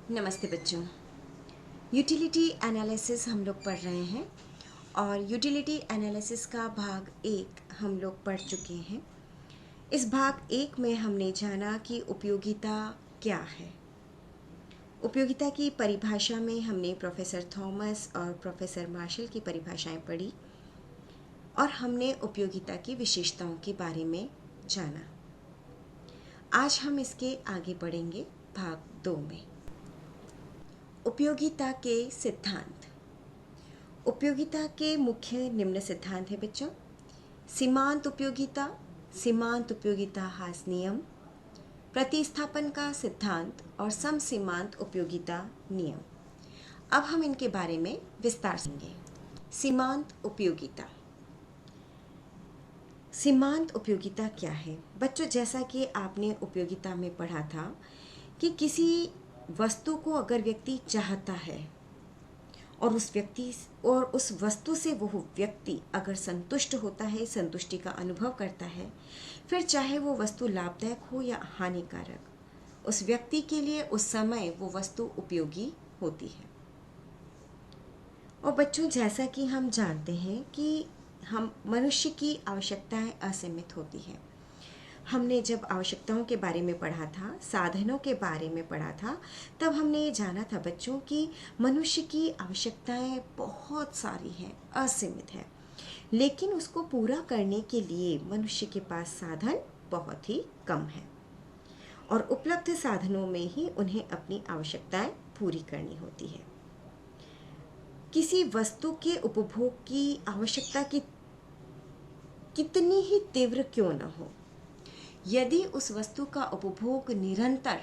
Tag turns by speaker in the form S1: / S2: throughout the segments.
S1: नमस्ते बच्चों। Utility analysis हम लोग पढ़ रहे हैं और यूटिलिटी एनालिसिस का भाग 1 हम लोग पढ़ चुके हैं। इस भाग 1 में हमने जाना कि उपयोगिता क्या है। उपयोगिता की परिभाषा में हमने प्रोफेसर थॉमस और प्रोफेसर मार्शल की परिभाषाएं पढ़ी और हमने उपयोगिता की विशेषताओं के बारे में जाना। आज हम इसके आगे बढ़ेंगे भाग 2 में। उपयोगिता के सिद्धांत। उपयोगिता के मुख्य निम्न सिद्धांत हैं बच्चों। सीमांत उपयोगिता हास नियम, प्रतिस्थापन का सिद्धांत और समसीमांत उपयोगिता नियम। अब हम इनके बारे में विस्तार से समझेंगे। सीमांत उपयोगिता। सीमांत उपयोगिता क्या है बच्चों? जैसा कि आपने उपयोगिता में पढ़ा था कि किसी वस्तु को अगर व्यक्ति चाहता है और उस वस्तु से वो व्यक्ति अगर संतुष्ट होता है, संतुष्टि का अनुभव करता है, फिर चाहे वो वस्तु लाभदायक हो या हानिकारक, उस व्यक्ति के लिए उस समय वो वस्तु उपयोगी होती है। और बच्चों, जैसा कि हम जानते हैं कि हम मनुष्य की आवश्यकताएं असीमित होती हैं। हमने जब आवश्यकताओं के बारे में पढ़ा था, साधनों के बारे में पढ़ा था, तब हमने ये जाना था बच्चों कि मनुष्य की आवश्यकताएं बहुत सारी हैं, असीमित है, लेकिन उसको पूरा करने के लिए मनुष्य के पास साधन बहुत ही कम है और उपलब्ध साधनों में ही उन्हें अपनी आवश्यकताएं पूरी करनी होती है। किसी वस्तु के उपभोग की आवश्यकता की कितनी ही तीव्र क्यों न हो, यदि उस वस्तु का उपभोग निरंतर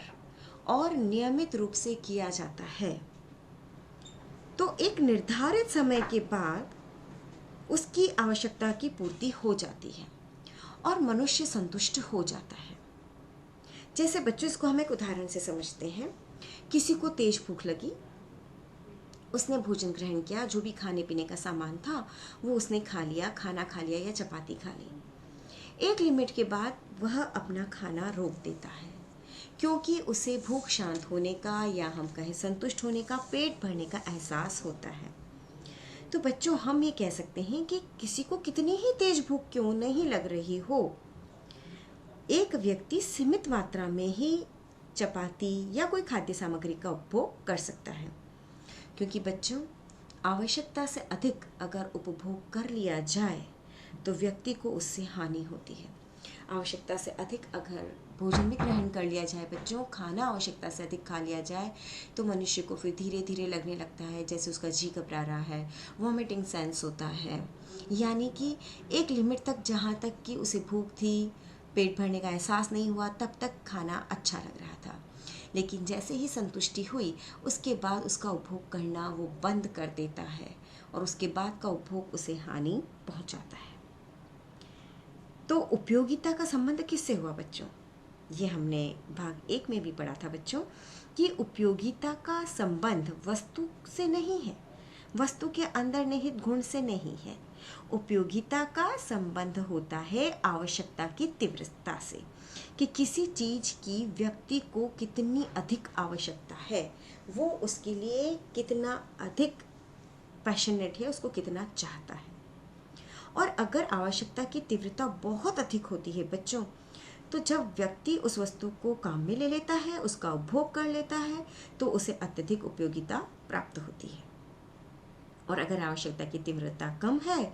S1: और नियमित रूप से किया जाता है तो एक निर्धारित समय के बाद उसकी आवश्यकता की पूर्ति हो जाती है और मनुष्य संतुष्ट हो जाता है। जैसे बच्चों, इसको हम एक उदाहरण से समझते हैं। किसी को तेज भूख लगी, उसने भोजन ग्रहण किया, जो भी खाने पीने का सामान था वो उसने खा लिया, खाना खा लिया या चपाती खा ली। एक लिमिट के बाद वह अपना खाना रोक देता है क्योंकि उसे भूख शांत होने का या हम कहें संतुष्ट होने का, पेट भरने का एहसास होता है। तो बच्चों, हम ये कह सकते हैं कि किसी को कितनी ही तेज भूख क्यों नहीं लग रही हो, एक व्यक्ति सीमित मात्रा में ही चपाती या कोई खाद्य सामग्री का उपभोग कर सकता है। क्योंकि बच्चों, आवश्यकता से अधिक अगर उपभोग कर लिया जाए तो व्यक्ति को उससे हानि होती है। आवश्यकता से अधिक अगर भोजन भी ग्रहण कर लिया जाए बच्चों, खाना आवश्यकता से अधिक खा लिया जाए, तो मनुष्य को फिर धीरे धीरे लगने लगता है जैसे उसका जी घबरा रहा है, वॉमिटिंग सेंस होता है। यानी कि एक लिमिट तक, जहाँ तक कि उसे भूख थी, पेट भरने का एहसास नहीं हुआ, तब तक खाना अच्छा लग रहा था, लेकिन जैसे ही संतुष्टि हुई उसके बाद उसका उपभोग करना वो बंद कर देता है और उसके बाद का उपभोग उसे हानि पहुंचाता है। तो उपयोगिता का संबंध किससे हुआ बच्चों? ये हमने भाग 1 में भी पढ़ा था बच्चों कि उपयोगिता का संबंध वस्तु से नहीं है, वस्तु के अंदर निहित गुण से नहीं है। उपयोगिता का संबंध होता है आवश्यकता की तीव्रता से, कि किसी चीज की व्यक्ति को कितनी अधिक आवश्यकता है, वो उसके लिए कितना अधिक पैशनेट है, उसको कितना चाहता है। और अगर आवश्यकता की तीव्रता बहुत अधिक होती है बच्चों, तो जब व्यक्ति उस वस्तु को काम में ले लेता है, उसका उपभोग कर लेता है, तो उसे अत्यधिक उपयोगिता प्राप्त होती है। और अगर आवश्यकता की तीव्रता कम है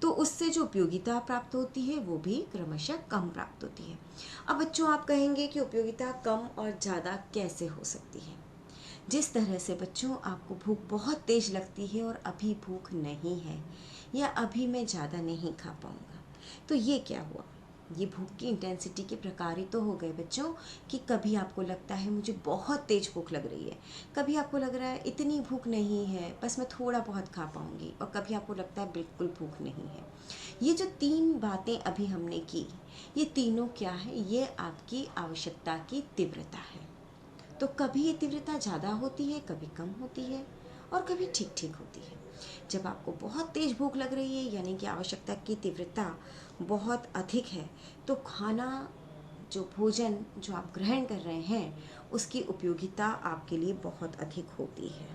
S1: तो उससे जो उपयोगिता प्राप्त होती है वो भी क्रमशः कम प्राप्त होती है। अब बच्चों, आप कहेंगे कि उपयोगिता कम और ज़्यादा कैसे हो सकती है? जिस तरह से बच्चों आपको भूख बहुत तेज लगती है और अभी भूख नहीं है या अभी मैं ज़्यादा नहीं खा पाऊँगा, तो ये क्या हुआ? ये भूख की इंटेंसिटी के प्रकार ही तो हो गए बच्चों कि कभी आपको लगता है मुझे बहुत तेज भूख लग रही है, कभी आपको लग रहा है इतनी भूख नहीं है, बस मैं थोड़ा बहुत खा पाऊंगी, और कभी आपको लगता है बिल्कुल भूख नहीं है। ये जो 3 बातें अभी हमने की, ये तीनों क्या है? ये आपकी आवश्यकता की तीव्रता है। तो कभी ये तीव्रता ज़्यादा होती है, कभी कम होती है और कभी ठीक ठीक होती है। जब आपको बहुत तेज भूख लग रही है, यानी कि आवश्यकता की तीव्रता बहुत अधिक है, तो खाना जो भोजन जो आप ग्रहण कर रहे हैं उसकी उपयोगिता आपके लिए बहुत अधिक होती है,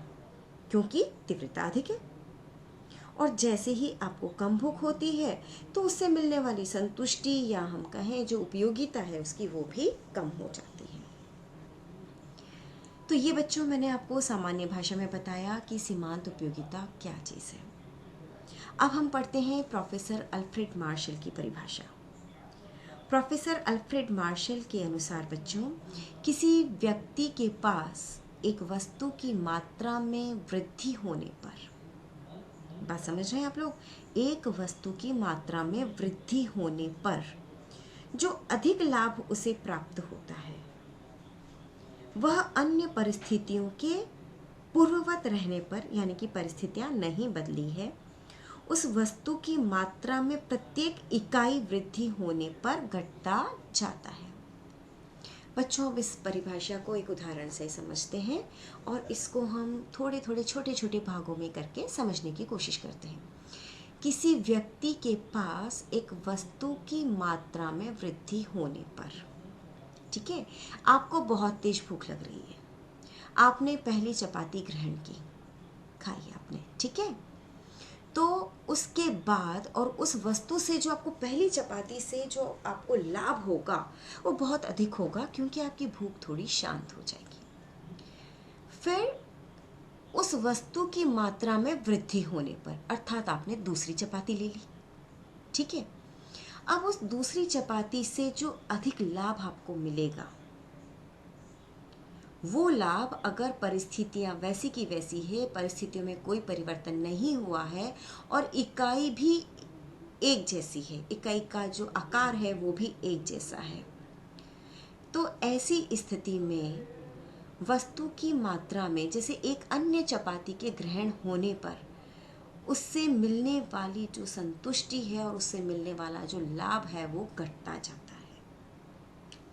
S1: क्योंकि तीव्रता अधिक है। और जैसे ही आपको कम भूख होती है तो उससे मिलने वाली संतुष्टि या हम कहें जो उपयोगिता है उसकी वो भी कम हो जाती है। तो ये बच्चों मैंने आपको सामान्य भाषा में बताया कि सीमांत उपयोगिता क्या चीज़ है। अब हम पढ़ते हैं प्रोफेसर अल्फ्रेड मार्शल की परिभाषा। प्रोफेसर अल्फ्रेड मार्शल के अनुसार बच्चों, किसी व्यक्ति के पास एक वस्तु की मात्रा में वृद्धि होने पर, बात समझ रहे हैं आप लोग, एक वस्तु की मात्रा में वृद्धि होने पर जो अधिक लाभ उसे प्राप्त होता है वह अन्य परिस्थितियों के पूर्ववत रहने पर, यानी कि परिस्थितियां नहीं बदली है, उस वस्तु की मात्रा में प्रत्येक इकाई वृद्धि होने पर घटता जाता है। बच्चों अब इस परिभाषा को एक उदाहरण से समझते हैं और इसको हम थोड़े थोड़े छोटे छोटे भागों में करके समझने की कोशिश करते हैं। किसी व्यक्ति के पास एक वस्तु की मात्रा में वृद्धि होने पर, ठीक है, आपको बहुत तेज भूख लग रही है, आपने पहली चपाती ग्रहण की, खाई आपने, ठीक है, तो उसके बाद और उस वस्तु से जो आपको पहली चपाती से जो आपको लाभ होगा वो बहुत अधिक होगा, क्योंकि आपकी भूख थोड़ी शांत हो जाएगी। फिर उस वस्तु की मात्रा में वृद्धि होने पर, अर्थात आपने दूसरी चपाती ले ली, ठीक है, अब उस दूसरी चपाती से जो अधिक लाभ आपको मिलेगा वो लाभ, अगर परिस्थितियां वैसी की वैसी है, परिस्थितियों में कोई परिवर्तन नहीं हुआ है और इकाई भी एक जैसी है, इकाई का जो आकार है वो भी एक जैसा है, तो ऐसी स्थिति में वस्तु की मात्रा में, जैसे एक अन्य चपाती के ग्रहण होने पर उससे मिलने वाली जो संतुष्टि है और उससे मिलने वाला जो लाभ है वो घटता जाता है।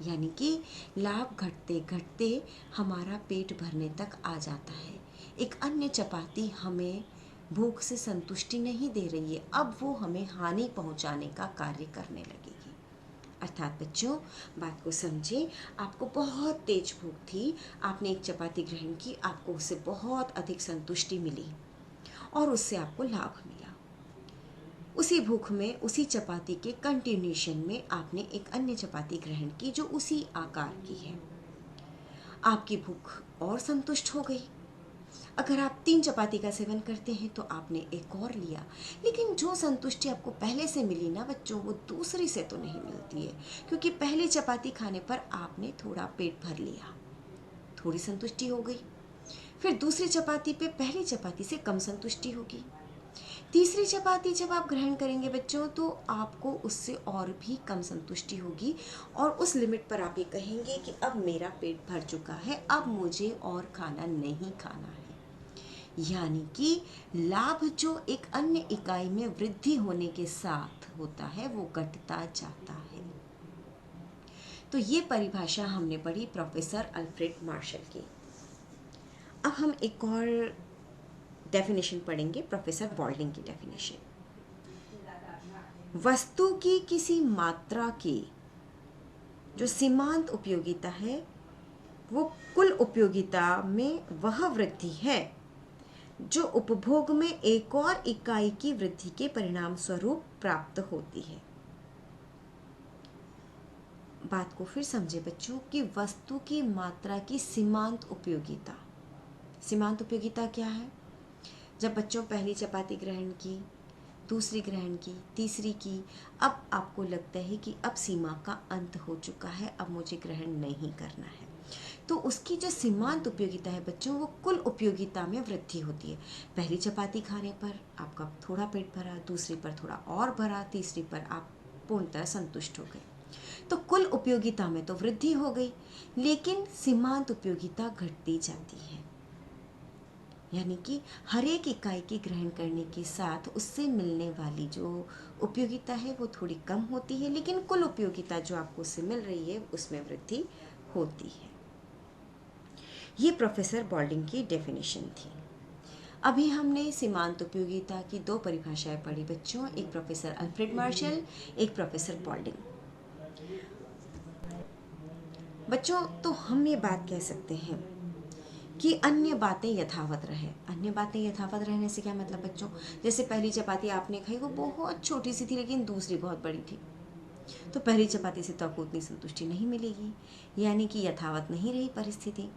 S1: यानी कि लाभ घटते घटते हमारा पेट भरने तक आ जाता है। एक अन्य चपाती हमें भूख से संतुष्टि नहीं दे रही है, अब वो हमें हानि पहुंचाने का कार्य करने लगेगी। अर्थात बच्चों, बात को समझे, आपको बहुत तेज भूख थी, आपने एक चपाती ग्रहण की, आपको उससे बहुत अधिक संतुष्टि मिली और उससे आपको लाभ मिला। उसी भूख में, उसी चपाती के कंटिन्यूशन में आपने एक अन्य चपाती ग्रहण की जो उसी आकार की है, आपकी भूख और संतुष्ट हो गई। अगर आप 3 चपाती का सेवन करते हैं तो आपने एक और लिया, लेकिन जो संतुष्टि आपको पहले से मिली ना बच्चों, वो दूसरी से तो नहीं मिलती है, क्योंकि पहली चपाती खाने पर आपने थोड़ा पेट भर लिया, थोड़ी संतुष्टि हो गई, फिर दूसरी चपाती पे पहली चपाती से कम संतुष्टि होगी, तीसरी चपाती जब आप ग्रहण करेंगे बच्चों तो आपको उससे और भी कम संतुष्टि होगी और उस लिमिट पर आप ये कहेंगे कि अब मेरा पेट भर चुका है, अब मुझे और खाना नहीं खाना है। यानी कि लाभ जो एक अन्य इकाई में वृद्धि होने के साथ होता है वो घटता जाता है। तो ये परिभाषा हमने पढ़ी प्रोफेसर अल्फ्रेड मार्शल की। अब हम एक और डेफिनेशन पढ़ेंगे, प्रोफेसर बॉल्डिंग की डेफिनेशन। वस्तु की किसी मात्रा की जो सीमांत उपयोगिता है वो कुल उपयोगिता में वह वृद्धि है जो उपभोग में एक और इकाई की वृद्धि के परिणाम स्वरूप प्राप्त होती है। बात को फिर समझे बच्चों कि वस्तु की मात्रा की सीमांत उपयोगिता, सीमांत उपयोगिता क्या है? जब बच्चों पहली चपाती ग्रहण की, दूसरी ग्रहण की, तीसरी की, अब आपको लगता है कि अब सीमा का अंत हो चुका है, अब मुझे ग्रहण नहीं करना है, तो उसकी जो सीमांत उपयोगिता है बच्चों वो कुल उपयोगिता में वृद्धि होती है। पहली चपाती खाने पर आपका थोड़ा पेट भरा, दूसरी पर थोड़ा और भरा, तीसरी पर आप पूर्णतः संतुष्ट हो गए, तो कुल उपयोगिता में तो वृद्धि हो गई, लेकिन सीमांत उपयोगिता घटती जाती है। यानी कि हर एक इकाई की ग्रहण करने के साथ उससे मिलने वाली जो उपयोगिता है वो थोड़ी कम होती है, लेकिन कुल उपयोगिता जो आपको उससे मिल रही है उसमें वृद्धि होती है। ये प्रोफेसर बॉल्डिंग की डेफिनेशन थी। अभी हमने सीमांत उपयोगिता की 2 परिभाषाएं पढ़ी बच्चों, एक प्रोफेसर अल्फ्रेड मार्शल, एक प्रोफेसर बॉल्डिंग। बच्चों, तो हम ये बात कह सकते हैं कि अन्य बातें यथावत रहे। अन्य बातें यथावत रहने से क्या मतलब बच्चों? जैसे पहली चपाती आपने खाई वो बहुत छोटी सी थी, लेकिन दूसरी बहुत बड़ी थी, तो पहली चपाती से तो आपको उतनी संतुष्टि नहीं मिलेगी, यानी कि यथावत नहीं रही परिस्थिति।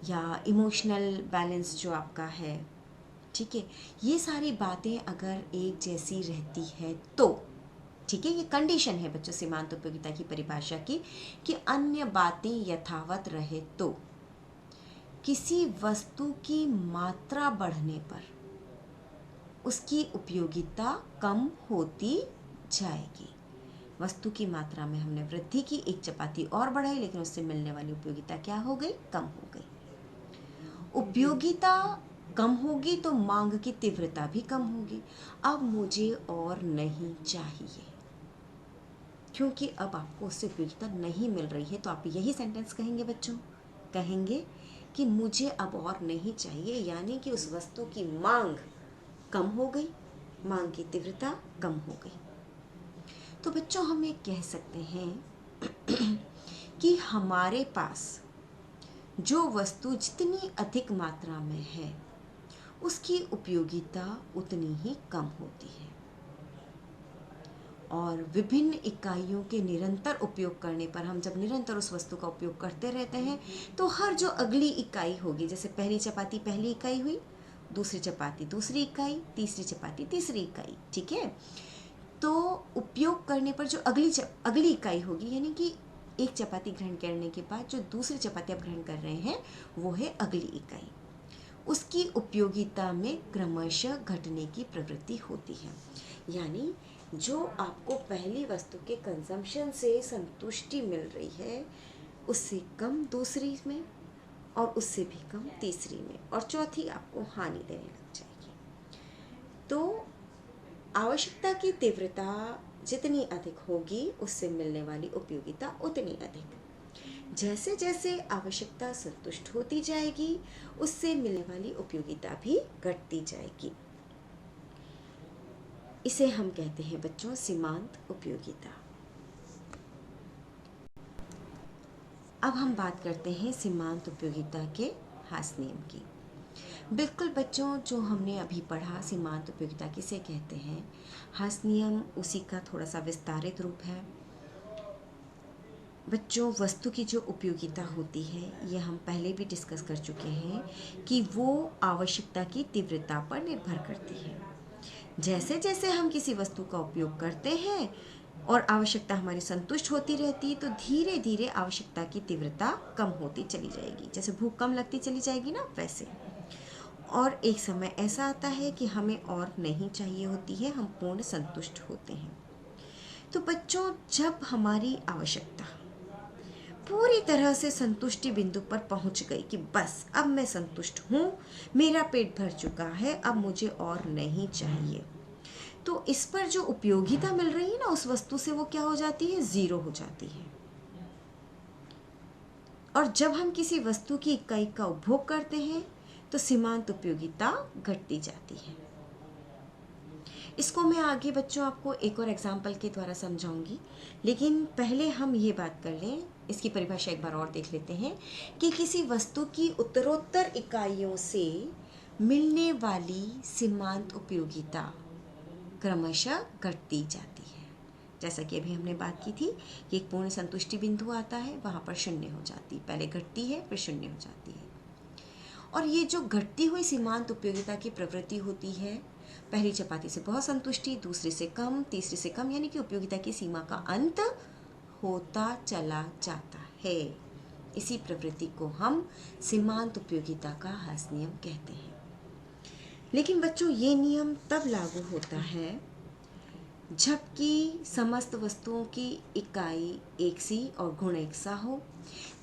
S1: या इमोशनल बैलेंस जो आपका है, ठीक है, ये सारी बातें अगर एक जैसी रहती है तो ठीक है, ये कंडीशन है बच्चों सीमांत उपयोगिता की परिभाषा की, कि अन्य बातें यथावत रहे तो किसी वस्तु की मात्रा बढ़ने पर उसकी उपयोगिता कम होती जाएगी। वस्तु की मात्रा में हमने वृद्धि की, एक चपाती और बढ़ाई, लेकिन उससे मिलने वाली उपयोगिता क्या हो गई? कम हो गई। उपयोगिता कम होगी तो मांग की तीव्रता भी कम होगी। अब मुझे और नहीं चाहिए, क्योंकि अब आपको उससे उपयोगिता नहीं मिल रही है। तो आप यही सेंटेंस कहेंगे बच्चों, कहेंगे कि मुझे अब और नहीं चाहिए, यानी कि उस वस्तु की मांग कम हो गई, मांग की तीव्रता कम हो गई। तो बच्चों हम ये कह सकते हैं कि हमारे पास जो वस्तु जितनी अधिक मात्रा में है उसकी उपयोगिता उतनी ही कम होती है, और विभिन्न इकाइयों के निरंतर उपयोग करने पर, हम जब निरंतर उस वस्तु का उपयोग करते रहते हैं तो हर जो अगली इकाई होगी, जैसे पहली चपाती पहली इकाई हुई, दूसरी चपाती दूसरी इकाई, तीसरी चपाती तीसरी इकाई, ठीक है, तो उपयोग करने पर जो अगली इकाई होगी, यानी कि एक चपाती ग्रहण करने के बाद जो दूसरी चपाती आप ग्रहण कर रहे हैं वो है अगली इकाई, उसकी उपयोगिता में क्रमशः घटने की प्रवृत्ति होती है। यानी जो आपको पहली वस्तु के कंजम्पशन से संतुष्टि मिल रही है उससे कम दूसरी में, और उससे भी कम तीसरी में, और चौथी आपको हानि देने लग जाएगी। तो आवश्यकता की तीव्रता जितनी अधिक होगी उससे मिलने वाली उपयोगिता उतनी अधिक। जैसे जैसे आवश्यकता संतुष्ट होती जाएगी उससे मिलने वाली उपयोगिता भी घटती जाएगी। इसे हम कहते हैं बच्चों सीमांत उपयोगिता। अब हम बात करते हैं सीमांत उपयोगिता के हास्य नियम की। बिल्कुल बच्चों, जो हमने अभी पढ़ा सीमांत उपयोगिता किसे कहते हैं, हास्य नियम उसी का थोड़ा सा विस्तारित रूप है। बच्चों, वस्तु की जो उपयोगिता होती है ये हम पहले भी डिस्कस कर चुके हैं कि वो आवश्यकता की तीव्रता पर निर्भर करती है। जैसे जैसे हम किसी वस्तु का उपयोग करते हैं और आवश्यकता हमारी संतुष्ट होती रहती है तो धीरे धीरे आवश्यकता की तीव्रता कम होती चली जाएगी। जैसे भूख कम लगती चली जाएगी ना, वैसे। और एक समय ऐसा आता है कि हमें और नहीं चाहिए होती है, हम पूर्ण संतुष्ट होते हैं। तो बच्चों, जब हमारी आवश्यकता पूरी तरह से संतुष्टि बिंदु पर पहुंच गई कि बस अब मैं संतुष्ट हूँ, मेरा पेट भर चुका है, अब मुझे और नहीं चाहिए, तो इस पर जो उपयोगिता मिल रही है ना उस वस्तु से, वो क्या हो जाती है? जीरो हो जाती है। और जब हम किसी वस्तु की इकाई का उपभोग करते हैं तो सीमांत उपयोगिता घटती जाती है। इसको मैं आगे बच्चों आपको एक और एग्जाम्पल के द्वारा समझाऊंगी, लेकिन पहले हम ये बात कर लें, इसकी परिभाषा एक बार और देख लेते हैं कि किसी वस्तु की उत्तरोत्तर इकाइयों से मिलने वाली सीमांत उपयोगिता क्रमशः घटती जाती है। जैसा कि अभी हमने बात की थी कि एक पूर्ण संतुष्टि बिंदु आता है, वहाँ पर शून्य हो जाती, पहले घटती है फिर शून्य हो जाती है। और ये जो घटती हुई सीमांत उपयोगिता की प्रवृत्ति होती है, पहली चपाती से बहुत संतुष्टि, दूसरी से कम, तीसरी से कम, यानी कि उपयोगिता की सीमा का अंत होता चला जाता है। इसी प्रवृत्ति को हम सीमांत उपयोगिता का हास्य नियम कहते हैं। लेकिन बच्चों, ये नियम तब लागू होता है जबकि समस्त वस्तुओं की इकाई एक सी और गुण एक सा हो।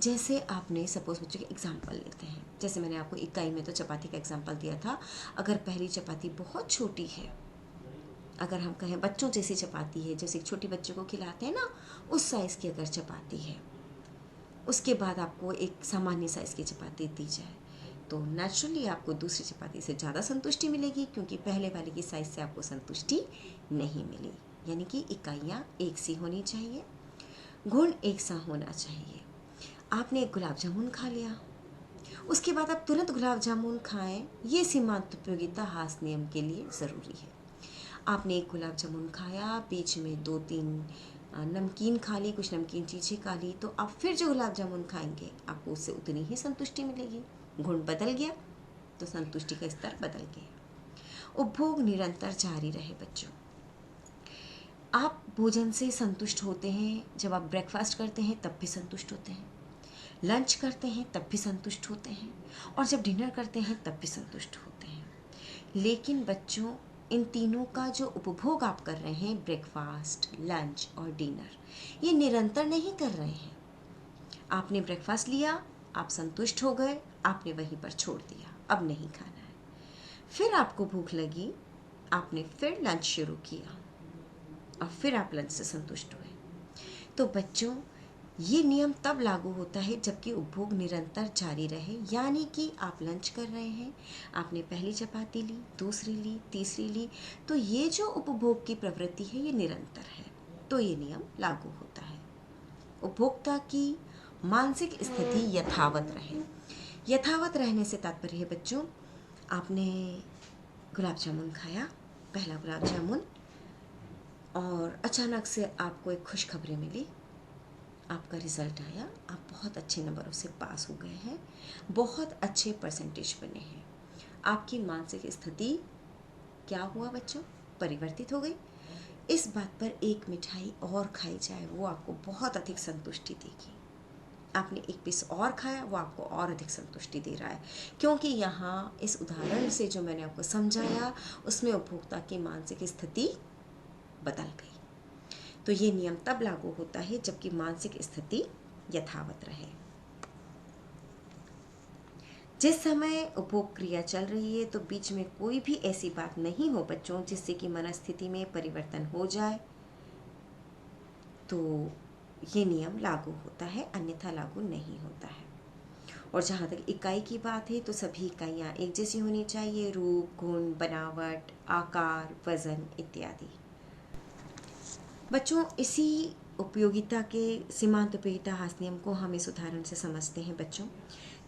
S1: जैसे आपने सपोज बच्चों के एग्जाम्पल लेते हैं, जैसे मैंने आपको इकाई में तो चपाती का एग्जाम्पल दिया था। अगर पहली चपाती बहुत छोटी है, अगर हम कहें बच्चों जैसी चपाती है, जैसे एक छोटी बच्चे को खिलाते हैं ना, उस साइज़ की अगर चपाती है, उसके बाद आपको एक सामान्य साइज़ की चपाती दी जाए तो नेचुरली आपको दूसरी चपाती से ज़्यादा संतुष्टि मिलेगी, क्योंकि पहले वाले की साइज़ से आपको संतुष्टि नहीं मिली। यानी कि इकाइयाँ एक सी होनी चाहिए, गुण एक सा होना चाहिए। आपने एक गुलाब जामुन खा लिया, उसके बाद आप तुरंत गुलाब जामुन खाएं, ये सीमांत उपयोगिता हास नियम के लिए ज़रूरी है। आपने एक गुलाब जामुन खाया, बीच में 2-3 नमकीन खा ली, कुछ नमकीन चीज़ें खा ली, तो आप फिर जो गुलाब जामुन खाएंगे आपको उससे उतनी ही संतुष्टि मिलेगी। गुण बदल गया तो संतुष्टि का स्तर बदल गया। उपभोग निरंतर जारी रहे बच्चों। आप भोजन से संतुष्ट होते हैं, जब आप ब्रेकफास्ट करते हैं तब भी संतुष्ट होते हैं, लंच करते हैं तब भी संतुष्ट होते हैं, और जब डिनर करते हैं तब भी संतुष्ट होते हैं। लेकिन बच्चों, इन तीनों का जो उपभोग आप कर रहे हैं, ब्रेकफास्ट, लंच और डिनर, ये निरंतर नहीं कर रहे हैं। आपने ब्रेकफास्ट लिया, आप संतुष्ट हो गए, आपने वहीं पर छोड़ दिया, अब नहीं खाना है। फिर आपको भूख लगी, आपने फिर लंच शुरू किया और फिर आप लंच से संतुष्ट हुए। तो बच्चों, ये नियम तब लागू होता है जबकि उपभोग निरंतर जारी रहे, यानी कि आप लंच कर रहे हैं, आपने पहली चपाती ली, दूसरी ली, तीसरी ली, तो ये जो उपभोग की प्रवृत्ति है ये निरंतर है, तो ये नियम लागू होता है। उपभोक्ता की मानसिक स्थिति यथावत रहे। यथावत रहने से तात्पर्य है बच्चों, आपने गुलाब जामुन खाया, पहला गुलाब जामुन, और अचानक से आपको एक खुशखबरी मिली, आपका रिज़ल्ट आया, आप बहुत अच्छे नंबरों से पास हो गए हैं, बहुत अच्छे परसेंटेज बने हैं। आपकी मानसिक स्थिति क्या हुआ बच्चों? परिवर्तित हो गई। इस बात पर एक मिठाई और खाई जाए, वो आपको बहुत अधिक संतुष्टि देगी। आपने एक पीस और खाया, वो आपको और अधिक संतुष्टि दे रहा है, क्योंकि यहाँ इस उदाहरण से जो मैंने आपको समझाया उसमें उपभोक्ता की मानसिक स्थिति बदल गई। तो ये नियम तब लागू होता है जबकि मानसिक स्थिति यथावत रहे। जिस समय उपभोग क्रिया चल रही है तो बीच में कोई भी ऐसी बात नहीं हो बच्चों जिससे कि मनस्थिति में परिवर्तन हो जाए, तो ये नियम लागू होता है, अन्यथा लागू नहीं होता है। और जहाँ तक इकाई की बात है तो सभी इकाइयाँ एक जैसी होनी चाहिए, रूप, गुण, बनावट, आकार, वजन इत्यादि। बच्चों, इसी उपयोगिता के सीमांत उपयोगिता हास नियम को हम इस उदाहरण से समझते हैं बच्चों।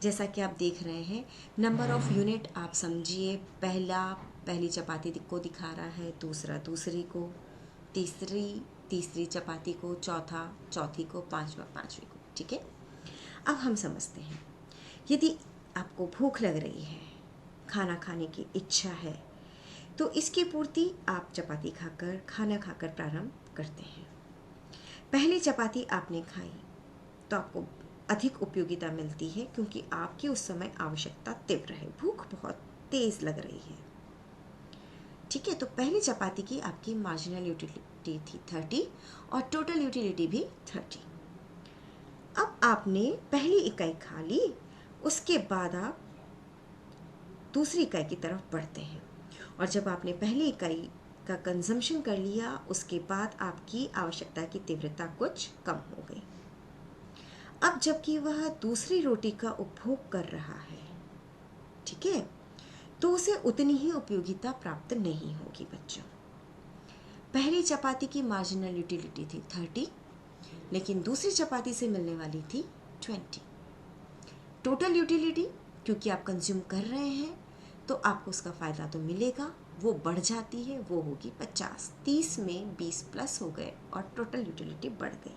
S1: जैसा कि आप देख रहे हैं, नंबर ऑफ यूनिट आप समझिए, पहली चपाती को दिखा रहा है, दूसरा दूसरी को, तीसरी चपाती को, चौथी को, पांचवी को। ठीक है, अब हम समझते हैं, यदि आपको भूख लग रही है, खाना खाने की इच्छा है, तो इसकी पूर्ति आप चपाती खाकर, खाना खाकर प्रारंभ करते हैं। पहली चपाती आपने खाई तो आपको अधिक उपयोगिता मिलती है, क्योंकि आपकी उस समय आवश्यकता तीव्र है, भूख बहुत तेज लग रही है। ठीक है, तो पहली चपाती की आपकी मार्जिनल यूटिलिटी थी 30 और टोटल यूटिलिटी भी 30। अब आपने पहली इकाई खा ली, उसके बाद आप दूसरी इकाई की तरफ बढ़ते हैं, और जब आपने पहली इकाई का कंजम्पशन कर लिया, उसके बाद आपकी आवश्यकता की तीव्रता कुछ कम हो गई। अब जबकि वह दूसरी रोटी का उपभोग कर रहा है, ठीक है, तो उसे उतनी ही उपयोगिता प्राप्त नहीं होगी बच्चों। पहली चपाती की मार्जिनल यूटिलिटी थी 30, लेकिन दूसरी चपाती से मिलने वाली थी 20। टोटल यूटिलिटी, क्योंकि आप कंज्यूम कर रहे हैं तो आपको उसका फ़ायदा तो मिलेगा, वो बढ़ जाती है, वो होगी 50। 30 में 20 प्लस हो गए और टोटल यूटिलिटी बढ़ गई।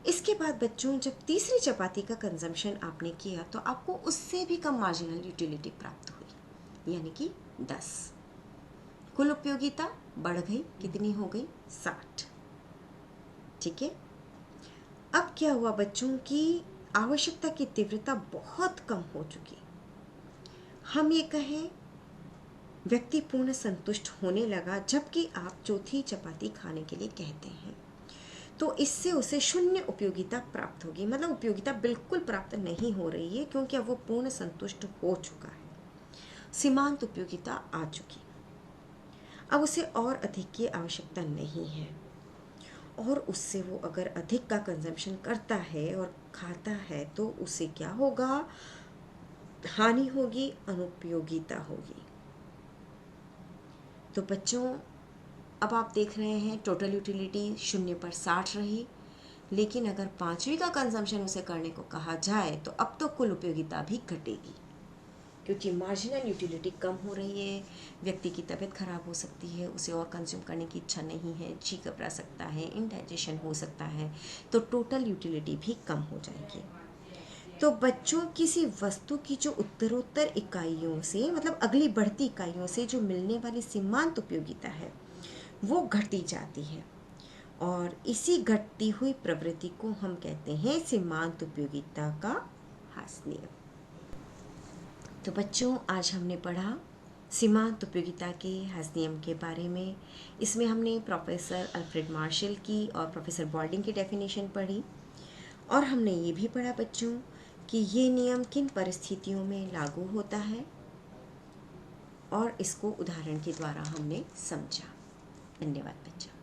S1: इसके बाद बच्चों, जब तीसरी चपाती का कंजम्पशन आपने किया तो आपको उससे भी कम मार्जिनल यूटिलिटी प्राप्त हुई, यानी कि 10। कुल उपयोगिता बढ़ गई, कितनी हो गई? 60। ठीक है, अब क्या हुआ बच्चों की आवश्यकता की तीव्रता बहुत कम हो चुकी। हम ये कहें व्यक्ति पूर्ण संतुष्ट होने लगा, जबकि आप चौथी चपाती खाने के लिए कहते हैं, तो इससे उसे शून्य उपयोगिता प्राप्त होगी, मतलब उपयोगिता बिल्कुल प्राप्त नहीं हो रही है, क्योंकि अब वो पूर्ण संतुष्ट हो चुका है, सीमांत उपयोगिता आ चुकी। अब उसे और अधिक की आवश्यकता नहीं है, और उससे वो अगर अधिक का कंजम्पशन करता है और खाता है तो उसे क्या होगा? हानि होगी, अनुपयोगिता होगी। तो बच्चों, अब आप देख रहे हैं टोटल यूटिलिटी 0 पर 60 रही, लेकिन अगर 5वीं का कंजम्पशन उसे करने को कहा जाए तो अब तो कुल उपयोगिता भी घटेगी, क्योंकि मार्जिनल यूटिलिटी कम हो रही है, व्यक्ति की तबीयत खराब हो सकती है, उसे और कंज्यूम करने की इच्छा नहीं है, जी घबरा सकता है, इंडाइजेशन हो सकता है, तो टोटल यूटिलिटी भी कम हो जाएगी। तो बच्चों किसी वस्तु की जो उत्तरोत्तर इकाइयों से, मतलब अगली बढ़ती इकाइयों से जो मिलने वाली सीमांत उपयोगिता है वो घटती जाती है, और इसी घटती हुई प्रवृत्ति को हम कहते हैं सीमांत उपयोगिता का ह्रास नियम। तो बच्चों, आज हमने पढ़ा सीमांत उपयोगिता के ह्रास नियम के बारे में। इसमें हमने प्रोफेसर अल्फ्रेड मार्शल की और प्रोफेसर बॉल्डिंग की डेफिनेशन पढ़ी, और हमने ये भी पढ़ा बच्चों कि ये नियम किन परिस्थितियों में लागू होता है, और इसको उदाहरण के द्वारा हमने समझा। धन्यवाद बच्चों।